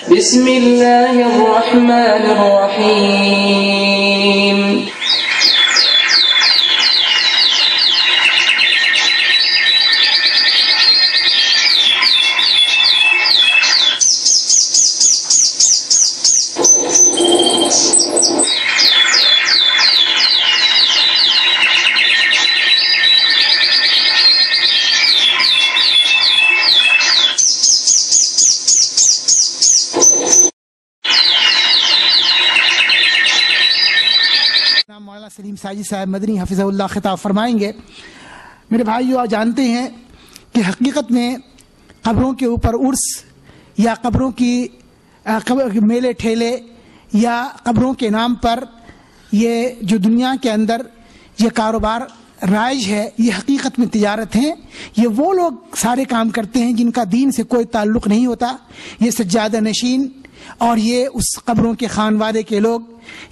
بسم اللہ الرحمن الرحیم مولانا سلیم ساجد صاحب مدنی حفظہ اللہ خطاب فرمائیں گے۔ میرے بھائیو، آپ جانتے ہیں کہ حقیقت میں قبروں کے اوپر عرس یا قبروں کی میلے ٹھیلے یا قبروں کے نام پر یہ جو دنیا کے اندر یہ کاروبار رائج ہے، یہ حقیقت میں تجارت ہے۔ یہ وہ لوگ سارے کام کرتے ہیں جن کا دین سے کوئی تعلق نہیں ہوتا۔ یہ سجادہ نشین اور یہ اس قبروں کے خانوادے کے لوگ،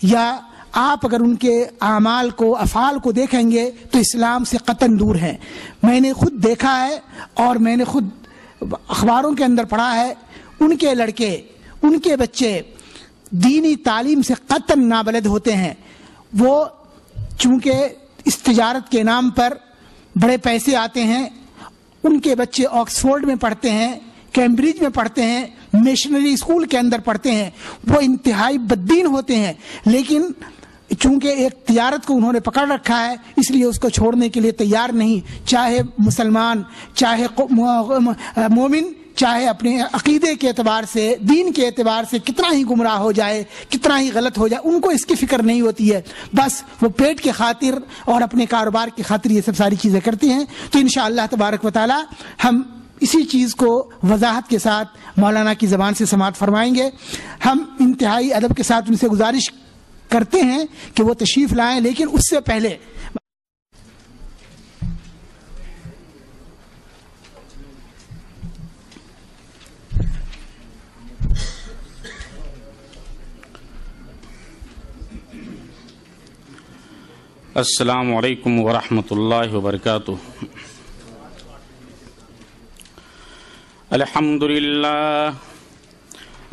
یا آپ اگر ان کے اعمال کو افعال کو دیکھیں گے تو اسلام سے قطعاً دور ہیں۔ میں نے خود دیکھا ہے اور میں نے خود اخباروں کے اندر پڑھا ہے، ان کے لڑکے، ان کے بچے دینی تعلیم سے قطعاً نابلد ہوتے ہیں۔ وہ چونکہ اس تجارت کے نام پر بڑے پیسے آتے ہیں، ان کے بچے آکسفورڈ میں پڑھتے ہیں، کیمبرج میں پڑھتے ہیں، مشنری اسکول کے اندر پڑھتے ہیں، وہ انتہائی بددین ہوتے ہیں، لیکن چونکہ ایک تجارت کو انہوں نے پکڑ رکھا ہے اس لیے اس کو چھوڑنے کے لیے تیار نہیں، چاہے مسلمان، چاہے مومن، چاہے اپنے عقیدے کے اعتبار سے، دین کے اعتبار سے کتنا ہی گمراہ ہو جائے، کتنا ہی غلط ہو جائے، ان کو اس کی فکر نہیں ہوتی ہے۔ بس وہ پیٹ کے خاطر اور اپنے کاروبار کی خاطر یہ سب ساری چیزیں کرتے ہیں۔ تو انشاءاللہ تبارک و تعالی ہم اسی چیز کو وضاحت کے ساتھ مولانا کی زبان سے سماعت فرمائیں گے۔ ہم انتہائی ادب کے ساتھ ان سے گزارش کرتے ہیں کہ وہ تشریف لائیں، لیکن اس سے پہلے السلام علیکم ورحمۃ اللہ وبرکاتہ۔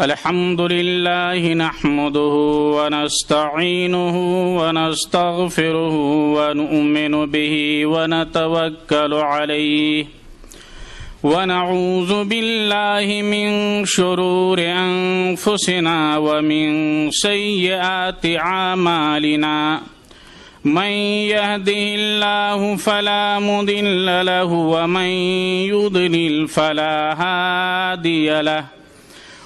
الحمد للہ نحمده ونستعینه ونستغفره ونؤمن به ونتوکل علیہ ونعوذ باللہ من شرور انفسنا ومن سیئات اعمالنا، من يهده الله فلا مضل له ومن يضلل فلا هادي له،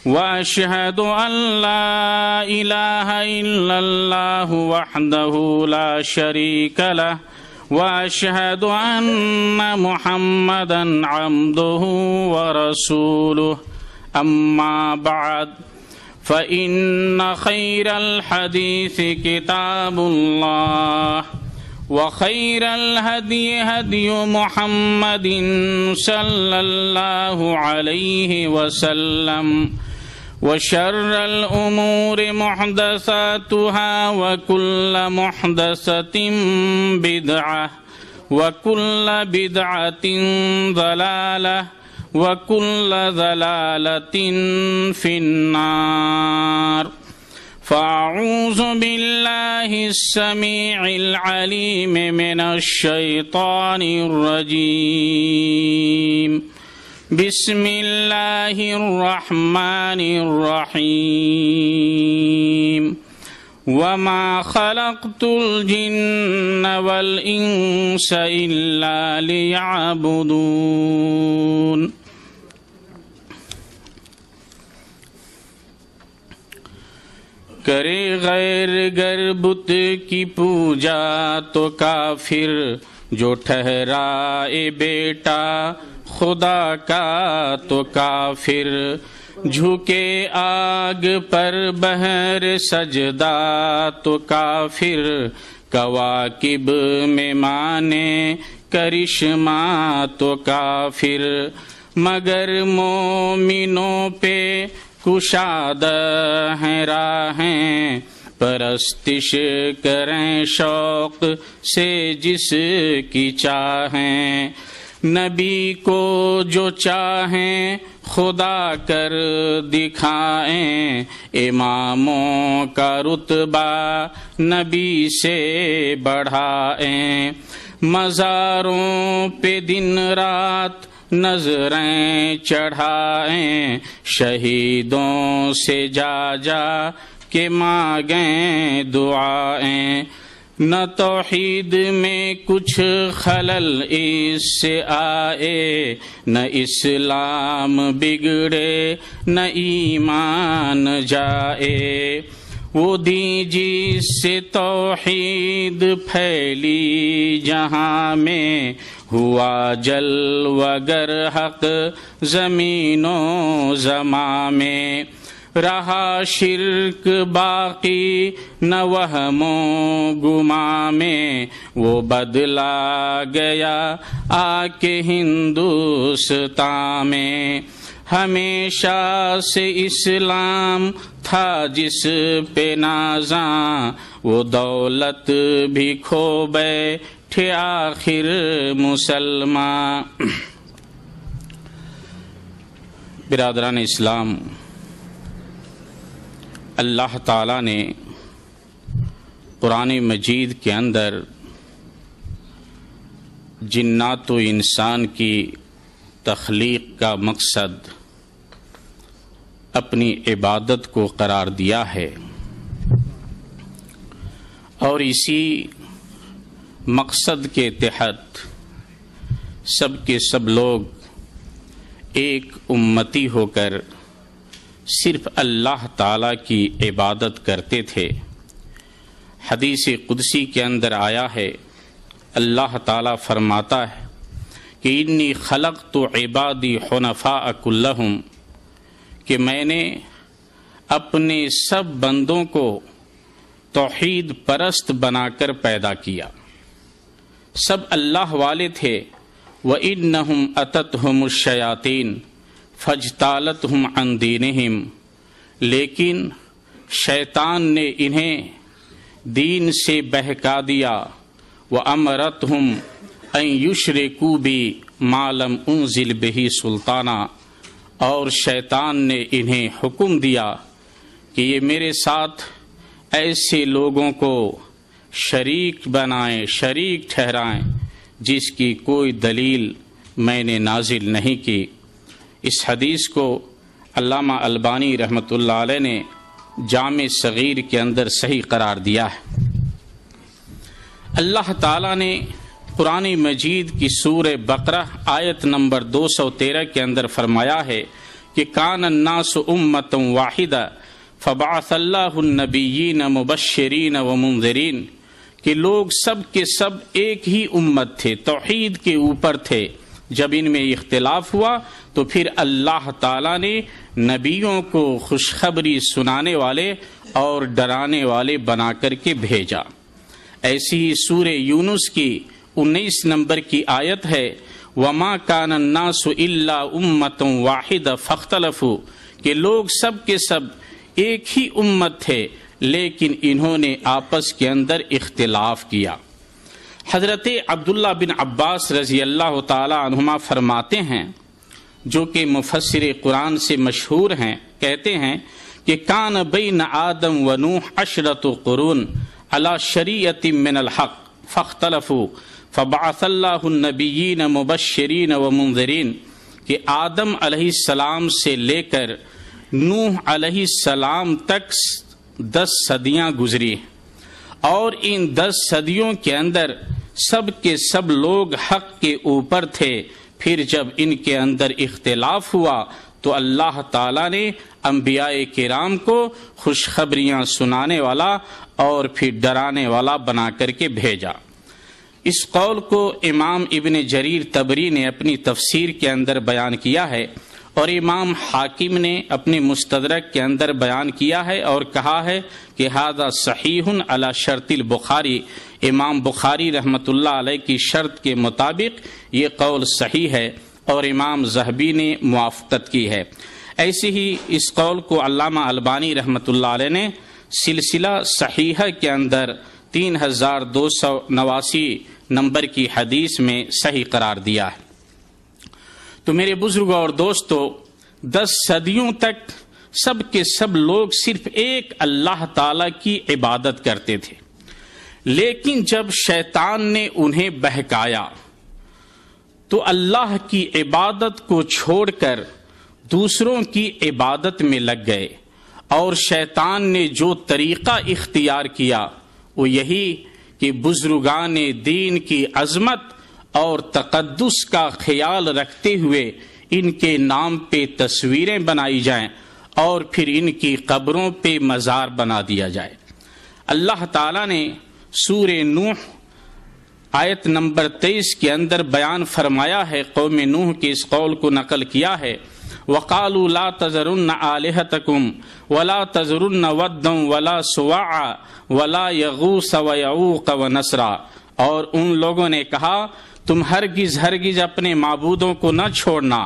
وأشهد أن لا إله إلا الله وحده لا شريك له، وأشهد أن محمدا عبده ورسوله، أما بعد فإن خير الحديث كتاب الله، وخير الهدي هدي محمد صلى الله عليه وسلم، وشر الأمور محدثاتها وكل محدثة بدعة وكل بدعة ضلالة وكل ضلالة في النار، فأعوذ بالله السميع العليم من الشيطان الرجيم، بسم الله الرحمن الرحيم، وما خلقت الجن والإنس إلا ليعبدون۔ کرے غیر گر بت کی پوجا تو کافر، جو ٹھہرائے بیٹا خدا کا تو کافر، جھکے آگ پر بہر سجدہ تو کافر، کواکب میں مانے کرشمہ تو کافر، مگر مومنوں پہ کشادہ ہیں راہیں، پرستش کریں شوق سے جس کی چاہیں، نبی کو جو چاہیں خدا کر دکھائیں اماموں کا رتبہ نبی سے بڑھائیں، مزاروں پہ دن رات نظریں چڑھائیں، شہیدوں سے جا جا کے مانگیں دعائیں، نہ توحید میں کچھ خلل اس سے آئے، نہ اسلام بگڑے نہ ایمان جائے، وہ دین جس سے توحید پھیلی جہاں میں، ہوا جلوہ گر حق زمین و زماں میں، رہا شرک باقی نہ وہم و گماں میں، وہ بدلا گیا آ کے ہندوستان میں، ہمیشہ سے اسلام تھا جس پہ نازاں، وہ دولت بھی کھو بیٹھے آخر مسلمان۔ برادران اسلام، اللہ تعالیٰ نے قرآن مجید کے اندر جنات و انسان کی تخلیق کا مقصد اپنی عبادت کو قرار دیا ہے، اور اسی مقصد کے تحت سب کے سب لوگ ایک امتی ہو کر صرف اللہ تعالیٰ کی عبادت کرتے تھے۔ حدیث قدسی کے اندر آیا ہے، اللہ تعالیٰ فرماتا ہے کہ انی خلقت عبادی حنفاء کلہم، کہ میں نے اپنے سب بندوں کو توحید پرست بنا کر پیدا کیا، سب اللہ والے تھے۔ وَإِنَّهُمْ أَتَتْهُمُ الشَّيَاطِينُ فَاجْتَالَتْهُمْ عَنْ دِينِهِمْ، لیکن شیطان نے انہیں دین سے بہکا دیا۔ وَأَمَرَتْهُمْ أَنْ يُشْرِكُوا بِي مَا لَمْ أُنزِلْ بِهِ سُلْطَانًا، اور شیطان نے انہیں حکم دیا کہ یہ میرے ساتھ ایسے لوگوں کو شریک بنائیں، شریک ٹھہرائیں جس کی کوئی دلیل میں نے نازل نہیں کی۔ اس حدیث کو علامہ البانی رحمۃ اللہ علیہ نے جامع صغیر کے اندر صحیح قرار دیا ہے۔ اللہ تعالیٰ نے قرآن مجید کی سورہ بقرہ آیت نمبر 213 کے اندر فرمایا ہے کہ کان الناس امۃ واحدہ فبعث اللہ النبیین مبشرین ومنذرین، کہ لوگ سب کے سب ایک ہی امت تھے، توحید کے اوپر تھے۔ جب ان میں اختلاف ہوا تو پھر اللہ تعالیٰ نے نبیوں کو خوشخبری سنانے والے اور ڈرانے والے بنا کر کے بھیجا۔ ایسی ہی سورہ یونس کی 19 نمبر کی آیت ہے، وَمَا كَانَ النَّاسُ إِلَّا أُمَّةٌ وَاحِدَةٌ فَاخْتَلَفُوا، کہ لوگ سب کے سب ایک ہی امت تھے لیکن انہوں نے آپس کے اندر اختلاف کیا۔ حضرت عبداللہ بن عباس رضی اللہ تعالی عنہما فرماتے ہیں، جو کہ مفسر قرآن سے مشہور ہیں، کہتے ہیں کہ کان بین آدم و نوح 10 قرون علی شریعت من الحق فاختلفوا فبعث اللہ النبیین مبشرین و منذرین، کہ آدم علیہ السلام سے لے کر نوح علیہ السلام تک 10 صدیاں گزری، اور ان 10 صدیوں کے اندر سب کے سب لوگ حق کے اوپر تھے۔ پھر جب ان کے اندر اختلاف ہوا تو اللہ تعالیٰ نے انبیاء کرام کو خوشخبریاں سنانے والا اور پھر ڈرانے والا بنا کر کے بھیجا۔ اس قول کو امام ابن جریر طبری نے اپنی تفسیر کے اندر بیان کیا ہے، اور امام حاکم نے اپنے مستدرک کے اندر بیان کیا ہے اور کہا ہے کہ ھذا صحیح علی شرط البخاری، امام بخاری رحمۃ اللہ علیہ کی شرط کے مطابق یہ قول صحیح ہے، اور امام ذہبی نے موافقت کی ہے۔ ایسے ہی اس قول کو علامہ البانی رحمۃ اللہ علیہ نے سلسلہ صحیحہ کے اندر 3289 نمبر کی حدیث میں صحیح قرار دیا ہے۔ تو میرے بزرگوں اور دوستو، 10 صدیوں تک سب کے سب لوگ صرف ایک اللہ تعالی کی عبادت کرتے تھے، لیکن جب شیطان نے انہیں بہکایا تو اللہ کی عبادت کو چھوڑ کر دوسروں کی عبادت میں لگ گئے، اور شیطان نے جو طریقہ اختیار کیا وہ یہی کہ بزرگان دین کی عظمت اور تقدس کا خیال رکھتے ہوئے ان کے نام پہ تصویریں بنائی جائیں اور پھر ان کی قبروں پہ مزار بنا دیا جائے۔ اللہ تعالیٰ نے سورہ نوح آیت نمبر 23 کے اندر بیان فرمایا ہے، قوم نوح کے اس قول کو نقل کیا ہے، وَقَالُوا لَا تَذَرُنَّ آلِهَتَكُمْ وَلَا تَذَرُنَّ وَدًّا وَلَا سُوَاعًا وَلَا يَغُوثَ وَيَعُوقَ وَنَسْرًا، اور ان لوگوں نے کہا تم ہرگز اپنے معبودوں کو نہ چھوڑنا،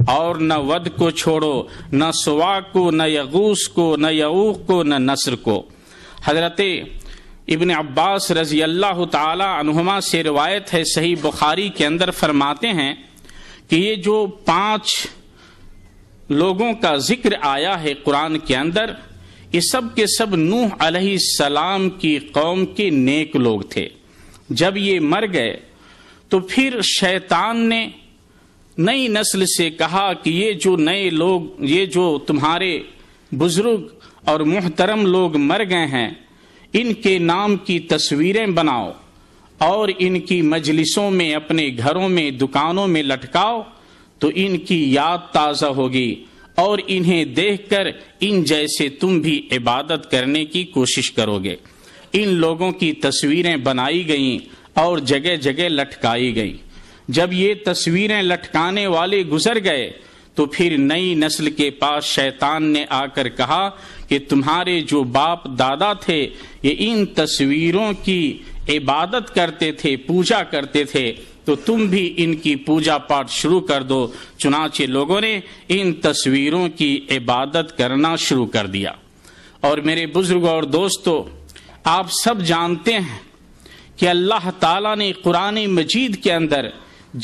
اور نہ ود کو چھوڑو، نہ سوا کو، نہ یغوث کو، نہ یعوق کو، نہ نصر کو۔ حضرت ابن عباس رضی اللہ تعالی عنہما سے روایت ہے، صحیح بخاری کے اندر فرماتے ہیں کہ یہ جو 5 لوگوں کا ذکر آیا ہے قرآن کے اندر، یہ سب کے سب نوح علیہ السلام کی قوم کے نیک لوگ تھے۔ جب یہ مر گئے تو پھر شیطان نے نئی نسل سے کہا کہ یہ جو نئے لوگ، یہ جو تمہارے بزرگ اور محترم لوگ مر گئے ہیں، ان کے نام کی تصویریں بناؤ اور ان کی مجلسوں میں، اپنے گھروں میں، دکانوں میں لٹکاؤ، تو ان کی یاد تازہ ہوگی اور انہیں دیکھ کر ان جیسے تم بھی عبادت کرنے کی کوشش کرو گے۔ ان لوگوں کی تصویریں بنائی گئیں اور جگہ جگہ لٹکائی گئیں۔ جب یہ تصویریں لٹکانے والے گزر گئے تو پھر نئی نسل کے پاس شیطان نے آ کر کہا کہ تمہارے جو باپ دادا تھے یہ ان تصویروں کی عبادت کرتے تھے، پوجا کرتے تھے، تو تم بھی ان کی پوجا پاٹ شروع کر دو۔ چنانچہ لوگوں نے ان تصویروں کی عبادت کرنا شروع کر دیا۔ اور میرے بزرگوں اور دوستو، آپ سب جانتے ہیں کہ اللہ تعالیٰ نے قرآن مجید کے اندر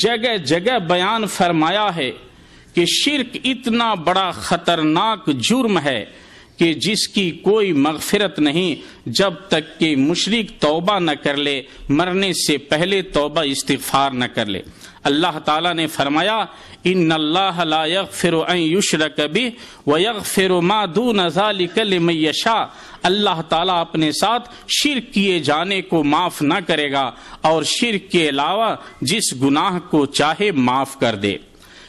جگہ جگہ بیان فرمایا ہے کہ شرک اتنا بڑا خطرناک جرم ہے کہ جس کی کوئی مغفرت نہیں جب تک کہ مشرک توبہ نہ کر لے، مرنے سے پہلے توبہ استغفار نہ کر لے۔ اللہ تعالیٰ نے فرمایا ان اللہ لا یغفر ان یشرک بہ ویغفر ما دون ذلک لمن یشاء، اللہ تعالیٰ اپنے ساتھ شرک کیے جانے کو معاف نہ کرے گا اور شرک کے علاوہ جس گناہ کو چاہے معاف کر دے۔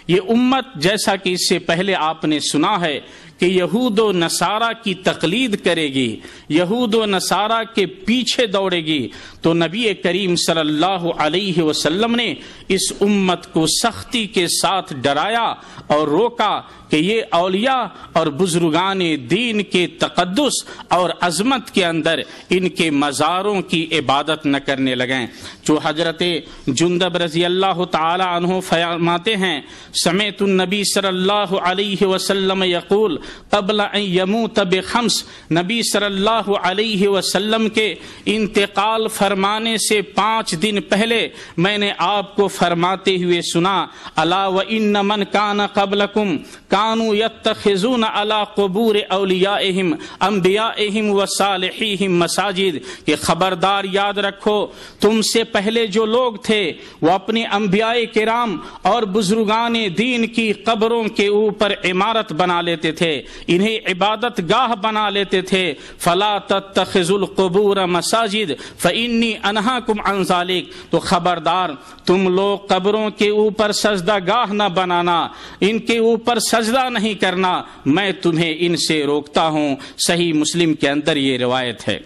یہ امت جیسا کہ اس سے پہلے آپ نے سنا ہے کہ یہود و نصارہ کی تقلید کرے گی، یہود و نصارہ کے پیچھے دوڑے گی، تو نبی کریم صلی اللہ علیہ وسلم نے اس امت کو سختی کے ساتھ ڈرایا اور روکا کہ یہ اولیاء اور بزرگان دین کے تقدس اور عظمت کے اندر ان کے مزاروں کی عبادت نہ کرنے لگیں۔ جو حضرت جندب رضی اللہ تعالی عنہ فرماتے ہیں سمعت النبی صلی اللہ علیہ وسلم یقول قبل ان یموت بخمس، نبی صلی اللہ علیہ وسلم کے انتقال فرمانے سے 5 دن پہلے میں نے آپ کو فرماتے ہوئے سنا الا وان من کان قبلکم کانوا یتخذون علی قبور اولیائہم انبیائہم وصالحیہم مساجد، کہ خبردار یاد رکھو تم سے پہلے جو لوگ تھے وہ اپنے انبیاء کرام اور بزرگان دین کی قبروں کے اوپر عمارت بنا لیتے تھے، انہیں عبادت گاہ بنا لیتے تھے۔ فلا تتخذوا القبور مساجد فانی انہاکم عن ذلک، تو خبردار تم لوگ قبروں کے اوپر سجدہ گاہ نہ بنانا، ان کے اوپر سجدہ نہیں کرنا، میں تمہیں ان سے روکتا ہوں۔ صحیح مسلم کے اندر یہ روایت ہے۔